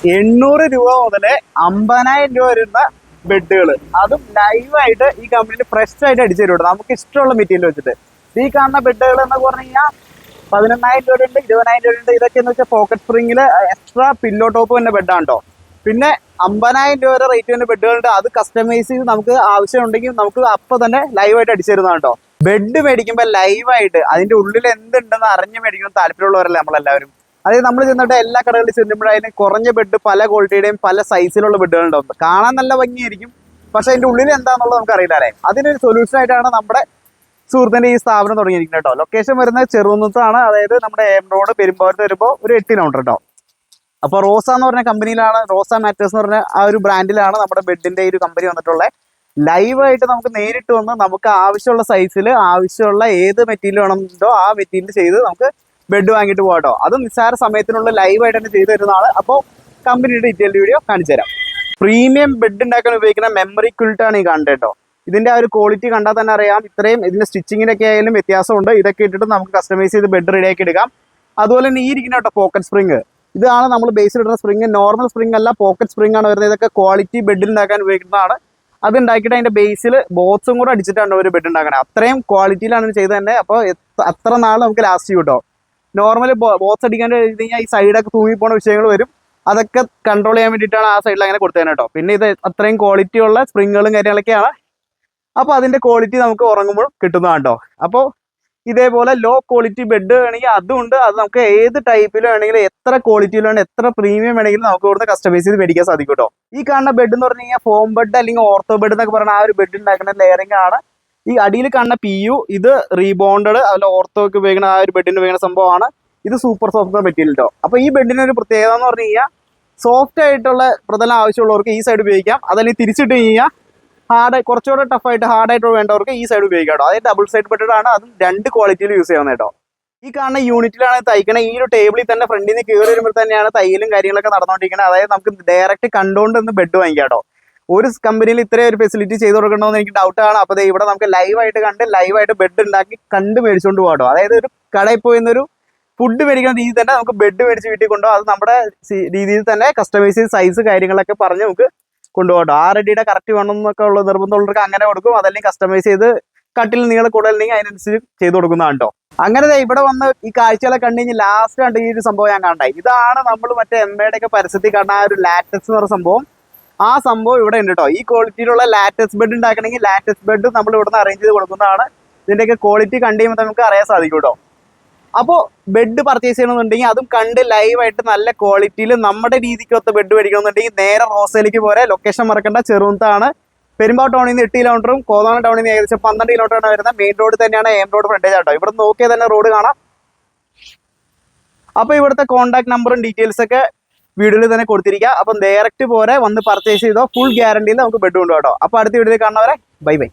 800 രൂപ മുതൽ 50,000 രൂപ വരുന്ന ബെഡുകൾ, അതും ലൈവായിട്ട് ഈ കമ്പനിയിൽ ഫ്രഷ് ആയിട്ട് അടിച്ചു തരും. നമുക്ക് ഇഷ്ടമുള്ള മെറ്റീരിയൽ വെച്ചിട്ട്. ഈ കാണുന്ന ബെഡുകൾ എന്ന് പറഞ്ഞു കഴിഞ്ഞാൽ 11,000 രൂപയുണ്ട്, 20,000 രൂപയുണ്ട്. ഇതൊക്കെ എന്ന് വെച്ചാൽ പോക്കറ്റ് സ്പ്രിങ്ങിൽ എക്സ്ട്രാ പില്ലോ ടോപ്പ് തന്നെ ബെഡാണ് കേട്ടോ. പിന്നെ 50,000 രൂപ വരെ റേറ്റ് വരുന്ന ബെഡുകളുണ്ട്. അത് കസ്റ്റമൈസ് ചെയ്ത് നമുക്ക് ആവശ്യമുണ്ടെങ്കിൽ നമുക്ക് അപ്പോൾ തന്നെ ലൈവായിട്ട് അടിച്ചു തരുന്നതാണ് കേട്ടോ. ബെഡ് മേടിക്കുമ്പോൾ ലൈവായിട്ട് അതിന്റെ ഉള്ളിൽ എന്തുണ്ടെന്ന് അറിഞ്ഞ് മേടിക്കണം താല്പര്യമുള്ളവരല്ലേ നമ്മളെല്ലാവരും. അതായത് നമ്മൾ ചെന്നിട്ട് എല്ലാ കടകളിൽ ചെല്ലുമ്പോഴായാലും കുറഞ്ഞ ബെഡ് പല ക്വാളിറ്റിയുടെയും പല സൈസിലുള്ള ബെഡുകളുണ്ടാവും. കാണാൻ നല്ല ഭംഗിയായിരിക്കും, പക്ഷെ അതിന്റെ ഉള്ളിൽ എന്താണെന്നുള്ളത് നമുക്ക് അറിയില്ല അല്ലേ. അതിനൊരു സൊല്യൂഷൻ ആയിട്ടാണ് നമ്മുടെ സുഹൃത്തിന്റെ ഈ സ്ഥാപനം തുടങ്ങിയിരിക്കുന്നത് കേട്ടോ. ലൊക്കേഷൻ വരുന്നത് ചെറുകുന്നത്താണ്. അതായത് നമ്മുടെ എം റോഡ് പെരുമ്പാവൂരത്ത് വരുമ്പോൾ ഒരു 8 കിലോമീറ്റർ കേട്ടോ. അപ്പോൾ റോസ എന്ന് പറഞ്ഞ കമ്പനിയിലാണ്, റോസ മാറ്റേഴ്സ് എന്ന് പറഞ്ഞ ആ ഒരു ബ്രാൻഡിലാണ് നമ്മുടെ ബെഡിന്റെ ഈ ഒരു കമ്പനി വന്നിട്ടുള്ളത്. ലൈവായിട്ട് നമുക്ക് നേരിട്ട് വന്ന് നമുക്ക് ആവശ്യമുള്ള സൈസിൽ ആവശ്യമുള്ള ഏത് മെറ്റീരിയൽ വേണമെന്നോ ആ മെറ്റീരിയൽ ചെയ്ത് നമുക്ക് ബെഡ് വാങ്ങിയിട്ട് പോകാട്ടോ. അത് നിസ്സാര സമയത്തിനുള്ള ലൈവായിട്ട് തന്നെ ചെയ്തു തരുന്നതാണ്. അപ്പോൾ കമ്പനിയുടെ ഡീറ്റെയിൽ വീഡിയോ കാണിച്ചു തരാം. പ്രീമിയം ബെഡ് ഉണ്ടാക്കാൻ ഉപയോഗിക്കുന്ന മെമ്മറി ക്വിൽട്ടാണ് ഈ കാണേണ്ടത് കേട്ടോ. ഇതിന്റെ ആ ഒരു ക്വാളിറ്റി കണ്ടാൽ തന്നെ അറിയാം. ഇത്രയും ഇതിന്റെ സ്റ്റിച്ചിങ്ങിനൊക്കെ ആയാലും വ്യത്യാസമുണ്ട്. ഇതൊക്കെ ഇട്ടിട്ട് നമുക്ക് കസ്റ്റമൈസ് ചെയ്ത് ബെഡ് റെഡിയാക്കി എടുക്കാം. അതുപോലെ തന്നെ ഈ ഇരിക്കുന്ന കേട്ടോ പോക്കറ്റ് സ്പ്രിങ്, ഇതാണ് നമ്മൾ ബേസിൽ ഇടുന്ന സ്പ്രിങ്. നോർമൽ സ്പ്രിങ് അല്ല, പോക്കറ്റ് സ്പ്രിങ് ആണ് വരുന്നത്. ഇതൊക്കെ ക്വാളിറ്റി ബെഡിൽ ഉണ്ടാക്കാൻ ഉപയോഗിക്കുന്നതാണ്. അത് ഉണ്ടാക്കിയിട്ട് അതിന്റെ ബേസിൽ ബോക്സും കൂടെ അടിച്ചിട്ടാണ് ഒരു ബെഡ് ഉണ്ടാക്കുന്നത്. അത്രയും ക്വാളിറ്റിയിലാണ് ചെയ്ത് തന്നെ. അപ്പോൾ അത്ര നാൾ നമുക്ക് ലാസ്റ്റ് ചെയ്യും കേട്ടോ. നോർമൽ ബോക്സ് അടിക്കാൻ കഴിഞ്ഞാൽ ഈ സൈഡൊക്കെ തൂങ്ങിപ്പോണ വിഷയങ്ങൾ വരും. അതൊക്കെ കൺട്രോൾ ചെയ്യാൻ വേണ്ടിയിട്ടാണ് ആ സൈഡിൽ അങ്ങനെ കൊടുത്തത് കേട്ടോ. പിന്നെ ഇത് അത്രയും ക്വാളിറ്റി ഉള്ള സ്പ്രിങ്ങുകളും കാര്യങ്ങളൊക്കെയാണ്. അപ്പോൾ അതിന്റെ ക്വാളിറ്റി നമുക്ക് ഉറങ്ങുമ്പോൾ കിട്ടുന്നതാണ് കേട്ടോ. അപ്പോൾ ഇതേപോലെ ലോ ക്വാളിറ്റി ബെഡ് വേണമെങ്കിൽ അതുണ്ട്. അത് നമുക്ക് ഏത് ടൈപ്പിൽ വേണമെങ്കിലും എത്ര ക്വാളിറ്റിയിൽ വേണം എത്ര പ്രീമിയം വേണമെങ്കിലും നമുക്ക് ഇവിടുന്ന് കസ്റ്റമൈസ് ചെയ്ത് മേടിക്കാൻ സാധിക്കും കേട്ടോ. ഈ കാണുന്ന ബെഡ് എന്ന് പറഞ്ഞു കഴിഞ്ഞാൽ ഫോം ബെഡ് അല്ലെങ്കിൽ ഓർത്തോ ബെഡ് എന്നൊക്കെ പറഞ്ഞാൽ ആ ഒരു ബെഡ് ഉണ്ടാക്കുന്ന ലെയറിംഗ് ആണ്. ഈ അടിയിൽ കാണുന്ന PU ഇത് റീബോണ്ടഡ്, അതിൽ ഓർത്തോക്ക് ഉപയോഗിക്കുന്ന ആ ഒരു ബെഡിന് ഉപയോഗിക്കുന്ന സംഭവമാണ്. ഇത് സൂപ്പർ സോഫ്റ്റ് മെറ്റീരിയൽ കേട്ടോ. അപ്പോൾ ഈ ബെഡിന് ഒരു പ്രത്യേകത എന്ന് പറഞ്ഞു കഴിഞ്ഞാൽ സോഫ്റ്റ് ആയിട്ടുള്ള പ്രതലം ആവശ്യമുള്ളവർക്ക് ഈ സൈഡ് ഉപയോഗിക്കാം. അതല്ലെങ്കിൽ തിരിച്ചിട്ട് കഴിഞ്ഞാൽ കുറച്ചുകൂടെ ടഫായിട്ട് ഹാർഡായിട്ട് വേണ്ടവർക്ക് ഈ സൈഡ് ഉപയോഗിക്കാം കേട്ടോ. അതായത് ഡബിൾ സൈഡ് ബെഡാണ്. അതും 2 ക്വാളിറ്റിയിൽ യൂസ് ചെയ്യാവുന്നത് കേട്ടോ. ഈ കാണുന്ന യൂണിറ്റിലാണ് തയ്ക്കണത്. ഈ ഒരു ടേബിളിൽ തന്നെ ഫ്രണ്ടിൽ നിന്ന് കയറി വരുമ്പോൾ തന്നെയാണ് തയ്യലും കാര്യങ്ങളൊക്കെ നടന്നുകൊണ്ടിരിക്കുന്നത്. അതായത് നമുക്ക് ഡയറക്റ്റ് കണ്ടുകൊണ്ട് ഒന്ന് ബെഡ് വാങ്ങിക്കാം കേട്ടോ. ഒരു കമ്പനിയിൽ ഇത്രയും ഒരു ഫെസിലിറ്റി ചെയ്ത് കൊടുക്കണമെന്ന് എനിക്ക് ഡൗട്ടാണ്. അപ്പോൾ ഇവിടെ നമുക്ക് ലൈവായിട്ട് കണ്ട് ലൈവായിട്ട് ബെഡ് ഉണ്ടാക്കി കണ്ട് മേടിച്ചുകൊണ്ട് പോകാം കേട്ടോ. അതായത് ഒരു കടയിൽ പോയിന്നൊരു ഫുഡ് മേടിക്കുന്ന രീതിയിൽ തന്നെ നമുക്ക് ബെഡ് മേടിച്ച് വീട്ടിൽ കൊണ്ടുപോകാം. അത് നമ്മുടെ രീതിയിൽ തന്നെ കസ്റ്റമൈസ് ചെയ്ത് സൈസ് കാര്യങ്ങളൊക്കെ പറഞ്ഞ് നമുക്ക് കൊണ്ടുപോകട്ടോ. 6 അടിയുടെ കറക്റ്റ് വേണം എന്നൊക്കെ ഉള്ള നിർബന്ധമുള്ളവർക്ക് അങ്ങനെ കൊടുക്കും. അതല്ലെങ്കിൽ കസ്റ്റമൈസ് ചെയ്ത് കട്ടിൽ നീളം കൂടുതലെങ്കിൽ അതിനനുസരിച്ച് ചെയ്ത് കൊടുക്കുന്നതാണ് കേട്ടോ. അങ്ങനെ ഇവിടെ വന്ന് ഈ കാഴ്ചകളെ കണ്ടു കഴിഞ്ഞാൽ ലാസ്റ്റ് കണ്ട് ഈ ഒരു സംഭവം ഞാൻ കണ്ടായി. ഇതാണ് നമ്മൾ മറ്റേ എംബയുടെ ഒക്കെ പരസ്യത്തിൽ കാണുന്ന ആ ഒരു ലാറ്റക്സ് എന്ന് പറഞ്ഞ സംഭവം. ആ സംഭവം ഇവിടെ ഉണ്ട് കേട്ടോ. ഈ ക്വാളിറ്റിയിലുള്ള ലാറ്റക്സ് ബെഡ് ഉണ്ടാക്കണമെങ്കിൽ ലാറ്റക്സ് ബെഡ് നമ്മൾ ഇവിടുന്ന് അറേഞ്ച് ചെയ്ത് കൊടുക്കുന്നതാണ്. ഇതിന്റെയൊക്കെ ക്വാളിറ്റി കണ്ടു കഴിയുമ്പോൾ നമുക്ക് അറിയാൻ സാധിക്കും കേട്ടോ. അപ്പോൾ ബെഡ് പർച്ചേസ് ചെയ്യണമെന്നുണ്ടെങ്കിൽ അതും കണ്ട് ലൈവായിട്ട് നല്ല ക്വാളിറ്റിയിൽ നമ്മുടെ രീതിക്കൊത്ത ബെഡ് മേടിക്കണമെന്നുണ്ടെങ്കിൽ നേരെ റോസയിലേക്ക് പോരെ. ലൊക്കേഷൻ മറക്കേണ്ട, ചെറുകുന്നത്താണ്. പെരുമ്പാവൂർ ടൗണിൽ നിന്ന് 8 കിലോമീറ്ററും കോതമംഗലം ടൗണിൽ നിന്ന് ഏകദേശം 12 കിലോമീറ്ററാണ് വരുന്നത്. മെയിൻ റോഡ് തന്നെയാണ്, എം റോഡ് ഫ്രണ്ടേജ് ആട്ടോ. ഇവിടെ നോക്കിയാൽ തന്നെ റോഡ് കാണാം. അപ്പോൾ ഇവിടുത്തെ കോൺടാക്ട് നമ്പറും ഡീറ്റെയിൽസ് ഒക്കെ വീഡിയോയിൽ തന്നെ കൊടുത്തിരിക്കുക. അപ്പം ഡയറക്റ്റ് പോരെ വന്ന് പർച്ചേസ് ചെയ്തോ. ഫുൾ ഗ്യാരണ്ടിയിൽ നമുക്ക് ബെഡ് കൊണ്ടുപോകാം കേട്ടോ. അപ്പോൾ അടുത്ത വീഡിയോയിൽ കാണുന്നവരെ ബൈ ബൈ.